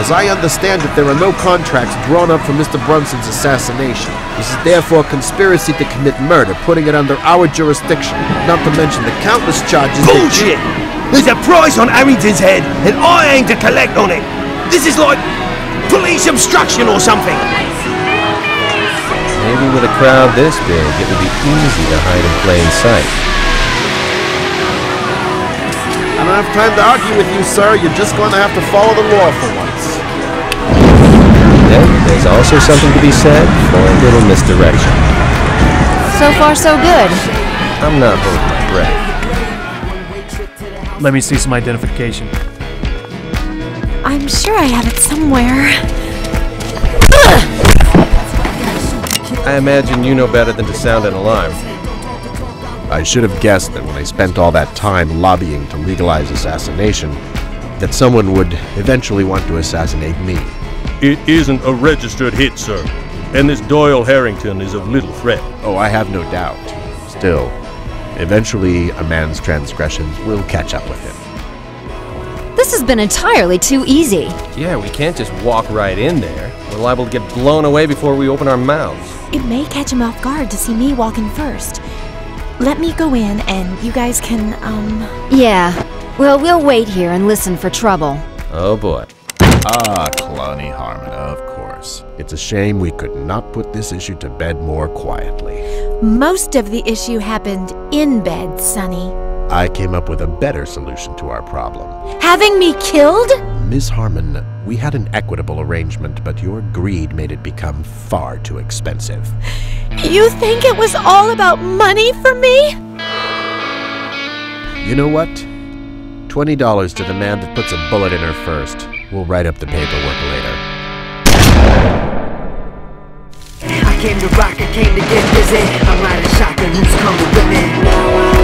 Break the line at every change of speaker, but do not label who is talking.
As I understand it, there are no contracts drawn up for Mr. Brunson's assassination. This is therefore a conspiracy to commit murder, putting it under our jurisdiction, not to mention the countless charges—
Bullshit! There's a price on Harrington's head, and I aim to collect on it. This is like police obstruction or something.
Maybe with a crowd this big, it would be easy to hide in plain sight.
I don't have time to argue with you, sir. You're just going to have to follow the law for once.
Then there's also something to be said for a little misdirection.
So far, so good.
I'm not holding my breath.
Let me see some identification.
I'm sure I have it somewhere.
I imagine you know better than to sound an alarm.
I should have guessed that when I spent all that time lobbying to legalize assassination, that someone would eventually want to assassinate me.
It isn't a registered hit, sir. And this Doyle Harrington is of little threat.
Oh, I have no doubt. Still, eventually a man's transgressions will catch up with him.
This has been entirely too easy.
Yeah, we can't just walk right in there. We're liable to get blown away before we open our mouths.
It may catch him off guard to see me walk in first. Let me go in and you guys can,
Yeah. Well, we'll wait here and listen for trouble.
Oh boy.
Ah, Cloney Harmon, of course. It's a shame we could not put this issue to bed more quietly.
Most of the issue happened in bed, Sonny.
I came up with a better solution to our problem.
Having me killed?
Miss Harmon, we had an equitable arrangement, but your greed made it become far too expensive.
You think it was all about money for me?
You know what? $20 to the man that puts a bullet in her first. We'll write up the paperwork later.
I came to rock, I came to get busy. I'm riding shotgun, who's coming with me?